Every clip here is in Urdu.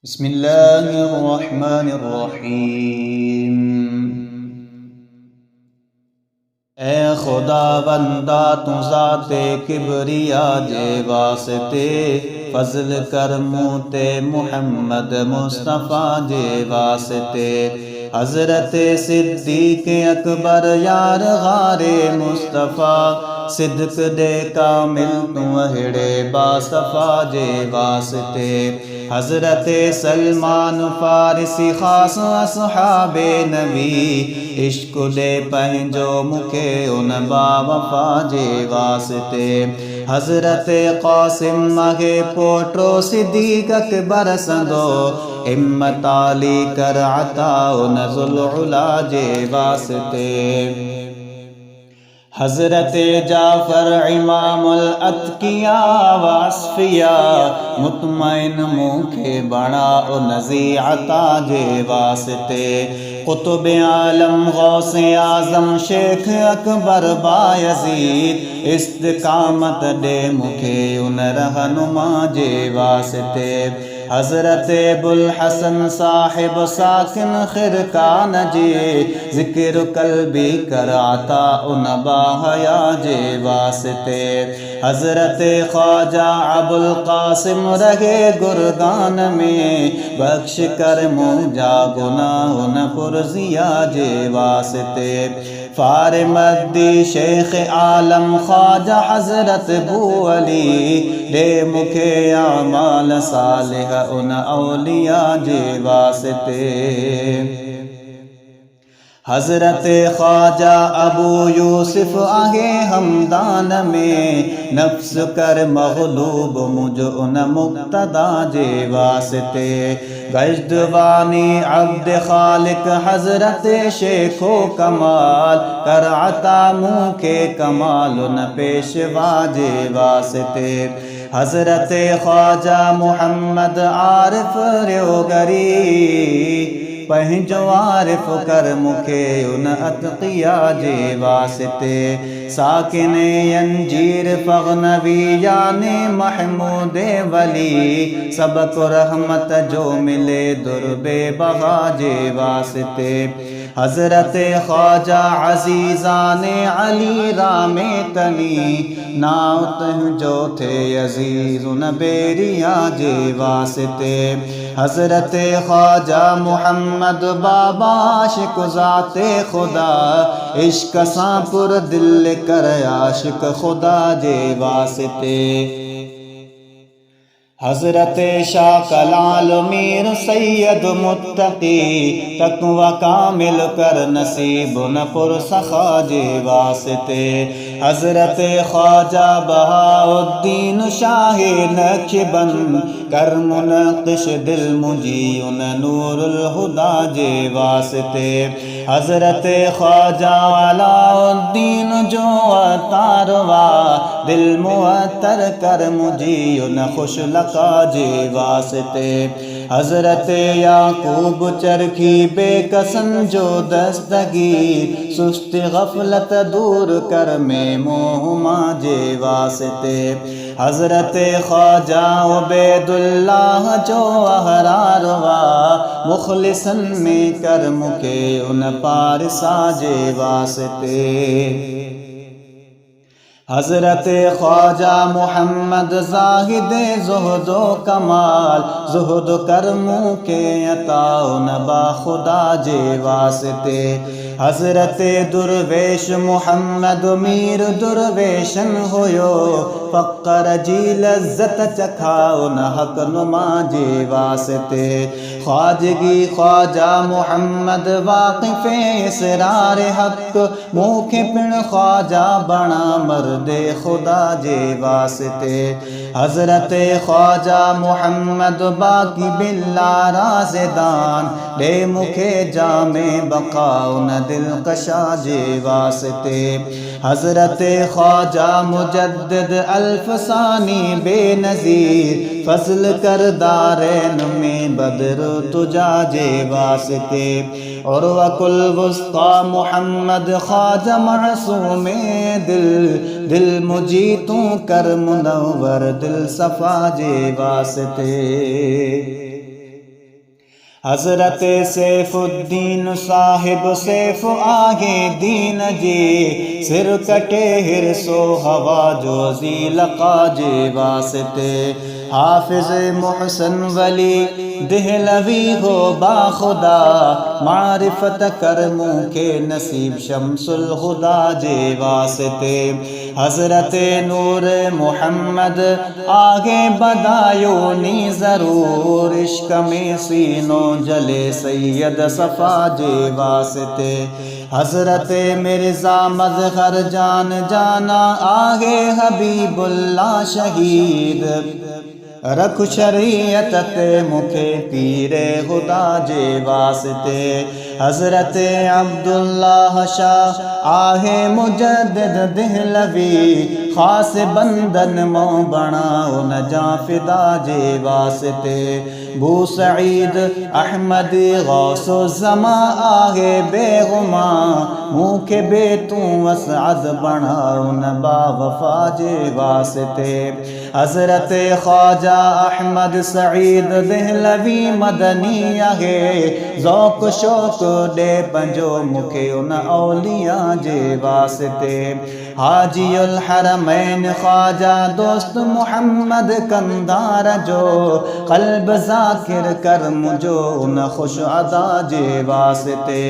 بسم اللہ الرحمن الرحیم۔ اے خدا بندہ تو ذات کبریا جے واسطے فضل کرمو تے محمد مصطفیٰ جے واسطے حضرت صدیق اکبر یار غار مصطفیٰ صدق دے کامل تو اہڑے باصفا جے واسطے حضرت سلمان فارسی خاص اصحاب نبی عشق دے پہنجو مکھے ان با وفا جے واسطے حضرت قاسم مگے پوٹرو صدیق اکبر سندو ہمت علی کر عطا ان ذوالعلا جے واسطے حضرت جعفر امام الاتقیاء واصفیاء مطمئن موکھے بڑا او نزیعتا جے واسطے قطب عالم غوث اعظم شیخ اکبر بایزید استقامت دے مکھے ان رہنما جے واسطے حضرت ابوالحسن صاحب ساکن خرقان جے ذکر قلبی کر عطا ان باحیا جے واسطے حضرت خواجہ ابوالقاسم رہے گرگان میں بخش کر موجا گناہ ان پرزیا جے واسطے فار مدی شیخ عالم خواجہ حضرت بو علی دے مکھے اعمال صالح ان اولیاء جے واسطے حضرت خواجہ ابو یوسف آگے ہمدان میں نفس کر مغلوب مجھ ان مقتدا جے واسطے گجدوانی عبد خالق حضرت شیخ و کمال کر عطا منہ کے کمال ان پیشوا جے واسطے حضرت خواجہ محمد عارف ریوگری پہنجو عارف کر مکھے ان اتقیاء جے واسطے ساکن انجیر فغنوی یعنی محمود ولی سبق رحمت جو ملے دربے بغا جے واسطے حضرت خواجہ عزیزان علی رام تنی ناؤت جو تھے عزیز ان بیریا جے واسطے حضرت خواجہ محمد بابا عاشق ذات خدا عشق ساں پر دل کر عاشق خدا جے واسطے حضرت شاہ کلال میر سید متقی تقوی کامل کر نصیب نہ پر سخا جے واسطے حضرت خواجہ بہاء الدین شاہ نقشبند کر منقش دل مجی ان نور الہدا جے واسطے حضرت خواجہ علاء الدین جو اتاروا دل معطر کر مجی ان خوش لقا جے واسطے حضرت یعقوب چرخی بے کسن جو دستگیر سست غفلت دور کر میں موہما جے واسطے حضرت خواجہ عبید اللہ جو احراروا مخلصن میں کر مکے ان پارسا جے واسطے حضرت خواجہ محمد زاہد زہد و کمال زہد کرموں کے عطا نبا خدا جے واسطے حضرت درویش محمد میر درویشن ہویو فقر جی لذت چکھاؤ نہ حق نما جے واسطے خواجگی خواجہ محمد واقف اسرار حق موکھے پن خواجہ بنا مرد خدا جے واسطے حضرت خواجہ محمد باقی باللہ رازدان دے مکھے جامع بقاؤ نہ دل قشا جے واسطے حضرت خواجہ مجدد الف ثانی بے نظیر فضل کر دارین میں بدر تجا جے واسطے عروہ الوسطی محمد خواجہ معصوم دل مجیتوں کر منور دل صفا جے واسطے حضرت سیف الدین صاحب سیف آگے دین جی سر کٹے ہرسو ہوا جو ذیلقا جے واسطے حافظ محسن ولی دہلوی ہو با خدا معرفت کرموں کے نصیب شمس الہدا جے واسطے حضرت نور محمد آگے بدایو نی ضرور عشق میں سینوں جلے سید صفا جے واسطے حضرت مرزا مظہر جان جانا آگے حبیب اللہ شہید رکھ شریعت تے مکھے پیر خدا جے واسطے حضرت عبداللہ شاہ آہے مجدد دہلوی خاص بندن مو بناؤ نجا فدا جے واسطے بو سعید احمد غوث الزمان آگے بے غما منہ کے بے توں وسعد بناؤ نبا وفا جے واسطے حضرت خواجہ احمد سعید دہلوی مدنی ہے ذوق شوق دے پنجو مکھے ان اولیاء جے واسطے حاجی الحرمین خواجہ دوست محمد کندار جو قلب ذاکر کر مجھو ان خوش ادا جے واسطے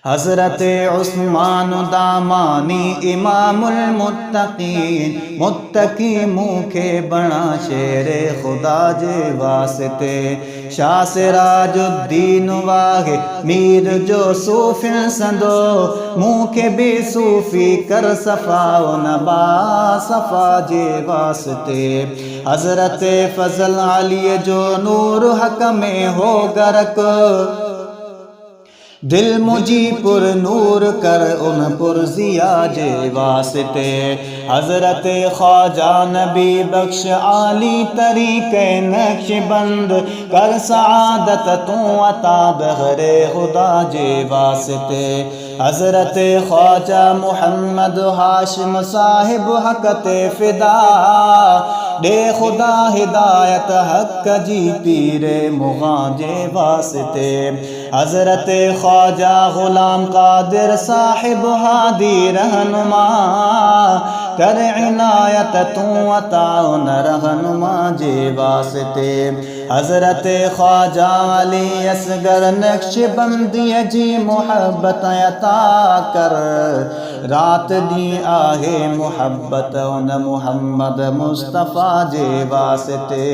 حضرت عثمان دامانی امام المتقین متقی منہ کے بنا شیر خدا جے واسطے شاہ سراج الدین واغ میر جو صوفی سندو منہ کے بے صوفی کر صفا و نبا صفا جے واسطے حضرت فضل علی جو نور حق میں ہو گرک دل مجھی پر نور کر ان پر ضیا جے واسطے حضرت خواجہ نبی بخش عالی طریق نقش بند کر سعادت تو عطا بغیر خدا جے واسطے حضرت خواجہ محمد ہاشم صاحب حق فدا دے خدا ہدایت حق جی پیر مغاں جے واسطے حضرت خواجہ غلام قادر صاحب ہادی رہنما کر عنایت تو عطا رہنما جے واسطے حضرت خواجہ علی اصغر نقشبندی جی محبت عطا کر رات دی آہے محبت ان محمد مصطفیٰ جے واسطے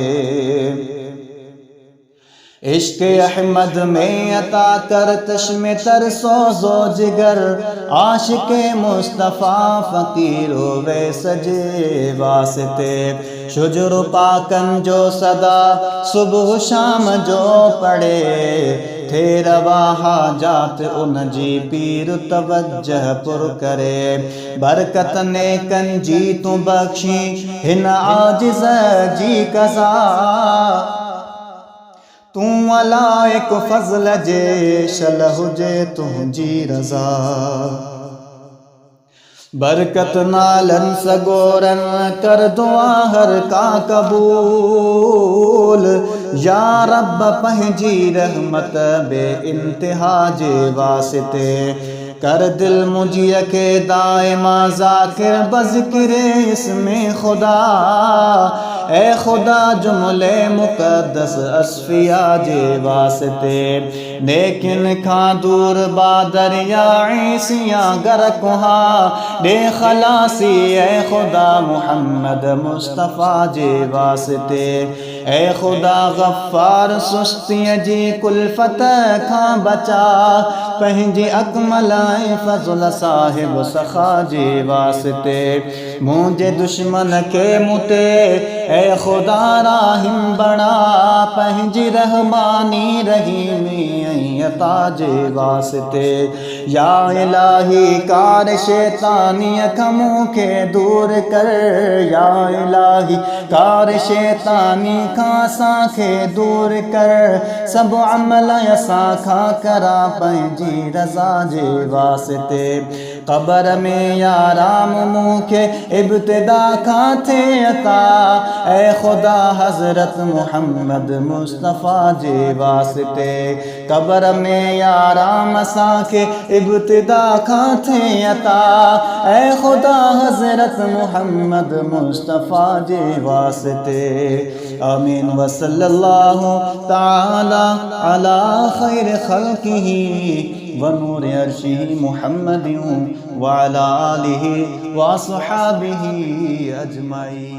عشق احمد میں عطا کر تشم تر سوز و جگر عاشق مصطفیٰ فقیر ہوئے سجے واسطے شجر پاکن جو صدا صبح شام جو پڑے تھے روا حاجات ان جی پیر توجہ پر کرے برکت نیکن جی تو بخشی ہن عاجز جی قضا توں علائق فضل جے شلح جے تنجی رضا برکت نالن سگورن کر دعا ہر کا قبول یا رب پہنجی رحمت بے انتہا جے واسطے کر دل مجھے کے دائما ذاکر بذکر اسم خدا اے خدا جملے مقدس اصفیاء جے واسطے لیکن کھاں دور بادریا عیسیاں گرکوہا دے خلاصی اے خدا محمد مصطفیٰ جے واسطے اے خدا غفار سستی جی کلفت کھاں بچا پہنجی اکملائیں فضل صاحب سخا جے واسطے مجھے دشمن کے متے اے خدا راہم بنا پہنجی رحمانی رحیمی عطا جے واسطے یا الہی کار شیطانی کھموں کے دور کر یا الہی کار شیطانی کھاساں کے دور کر سب عمل ایسا کھا کرا پہنجی رضا جے واسطے قبر میں یارام منہ کے ابتدا کہاں تھے عطا، اے خدا حضرت محمد مصطفیٰ جی واسطے، قبر میں یارام اساں کے ابتدا کہاں تھے عطا، اے خدا حضرت محمد مصطفیٰ جی واسطے۔ آمین وصلی اللہ تعالی علی خیر خلقہ ونور عرشہ محمد وعلی آلہ وصحابہ اجمعین۔